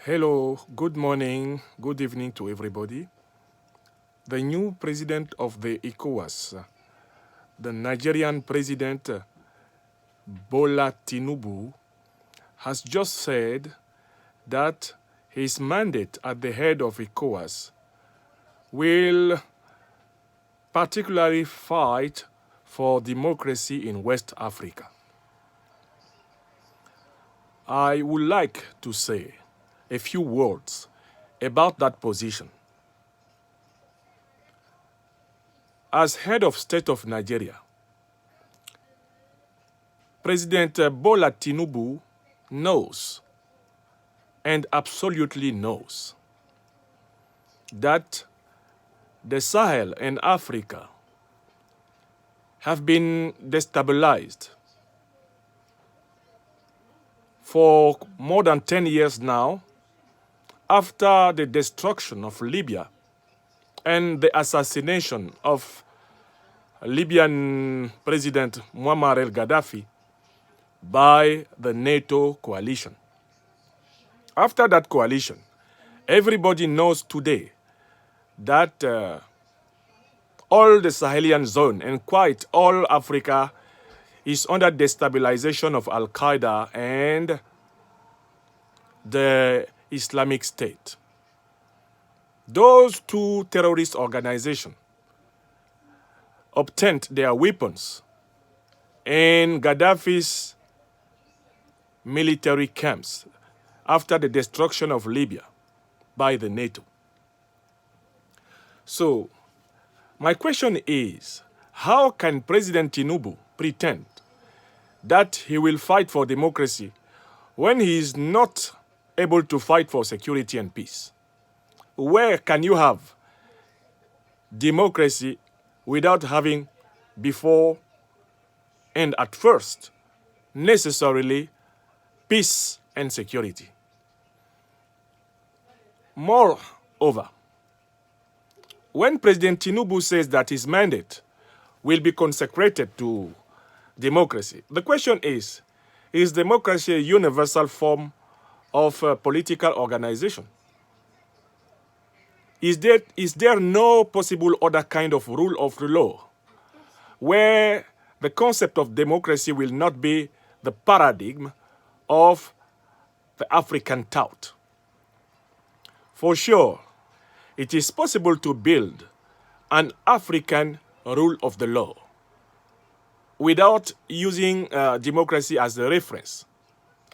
Hello, good morning, good evening to everybody. The new president of the Ecowas, the Nigerian president Bola Tinubu, has just said that his mandate at the head of Ecowas will particularly fight for democracy in West Africa. I would like to say a few words about that position. As head of state of Nigeria, President Bola Tinubu knows and absolutely knows that the Sahel and Africa have been destabilized for more than 10 years now after the destruction of Libya and the assassination of Libyan President Muammar el-Gaddafi by the NATO coalition. After that coalition, everybody knows today that all the Sahelian zone and quite all Africa is under destabilization of Al-Qaeda and the Islamic State. Those two terrorist organizations obtained their weapons in Gaddafi's military camps after the destruction of Libya by the NATO. So, my question is, how can President Tinubu pretend that he will fight for democracy when he is not able to fight for security and peace? Where can you have democracy without having before and at first necessarily peace and security? Moreover, when President Tinubu says that his mandate will be consecrated to democracy, the question is democracy a universal form of political organization? Is there no possible other kind of rule of the law where the concept of democracy will not be the paradigm of the African thought? For sure, it is possible to build an African rule of the law without using democracy as the reference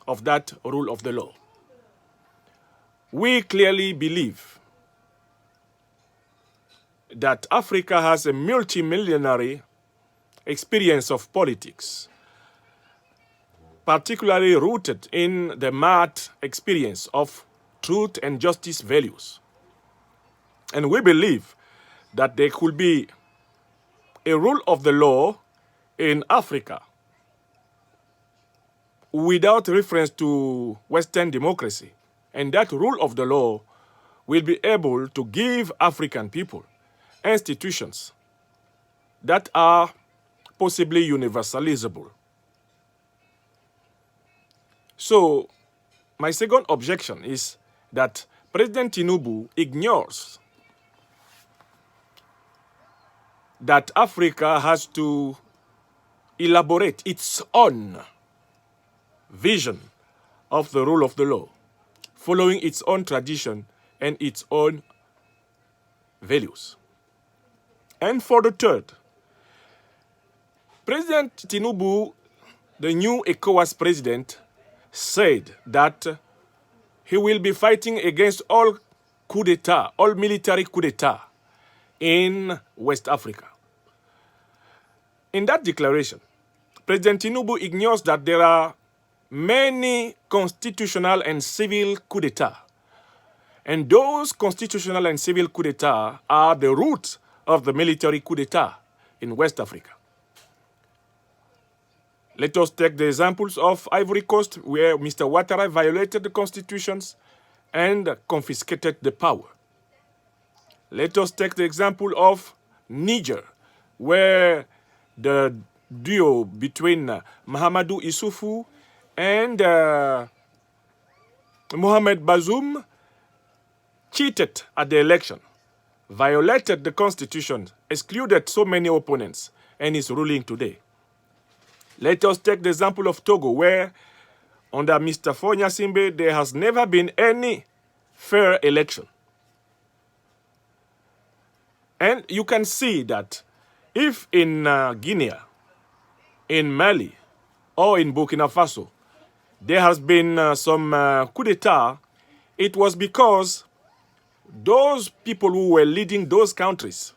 of that rule of the law. We clearly believe that Africa has a multimillenary experience of politics, particularly rooted in the mad experience of truth and justice values. And we believe that there could be a rule of the law in Africa without reference to Western democracy. And that rule of the law will be able to give African people institutions that are possibly universalizable. So, my second objection is that President Tinubu ignores that Africa has to elaborate its own vision of the rule of the law, following its own tradition and its own values. And for the third, President Tinubu, the new Ecowas president, said that he will be fighting against all coup d'etat, all military coup d'etat in West Africa. In that declaration, President Tinubu ignores that there are many constitutional and civil coup d'etat. And those constitutional and civil coup d'etat are the root of the military coup d'etat in West Africa. Let us take the examples of Ivory Coast, where Mr. Ouattara violated the constitutions and confiscated the power. Let us take the example of Niger, where the duo between Mahamadou Issoufou and Mohamed Bazoum cheated at the election, violated the constitution, excluded so many opponents, and is ruling today. Let us take the example of Togo, where under Mr. Fonya Simbe, there has never been any fair election. And you can see that if in Guinea, in Mali, or in Burkina Faso, there has been some coup d'etat, it was because those people who were leading those countries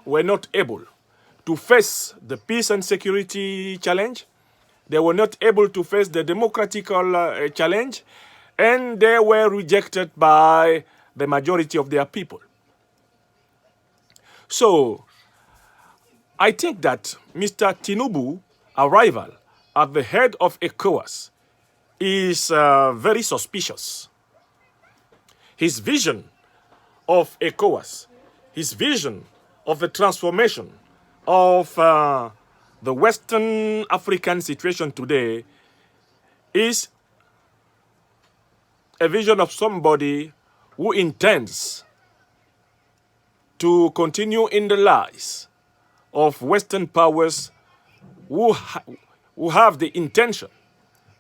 were not able to face the peace and security challenge. They were not able to face the democratical challenge, and they were rejected by the majority of their people. So, I think that Mr. Tinubu's arrival at the head of Ecowas is very suspicious. His vision of Ecowas, his vision of the transformation of the Western African situation today is a vision of somebody who intends to continue in the lies of Western powers who have the intention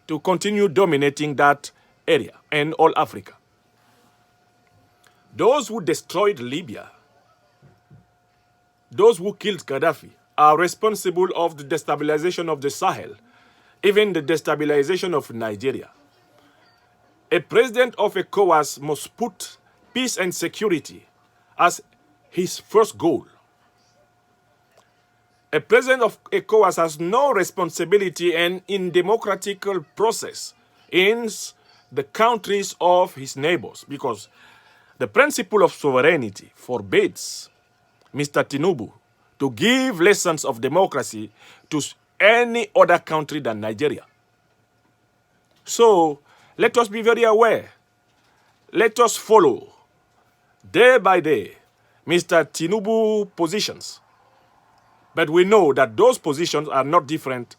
to continue dominating that area and all Africa. Those who destroyed Libya, those who killed Gaddafi, are responsible of the destabilization of the Sahel, even the destabilization of Nigeria. A president of ECOWAS must put peace and security as his first goal. A president of ECOWAS has no responsibility in democratic process in the countries of his neighbors, because the principle of sovereignty forbids Mr. Tinubu to give lessons of democracy to any other country than Nigeria. So let us be very aware. Let us follow day by day Mr. Tinubu positions. But we know that those positions are not different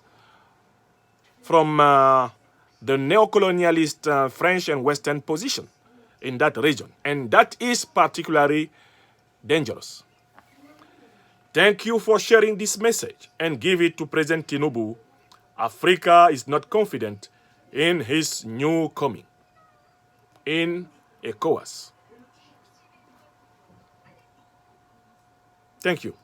from the neocolonialist French and Western position in that region. And that is particularly dangerous. Thank you for sharing this message and give it to President Tinubu. Africa is not confident in his new coming in ECOWAS. Thank you.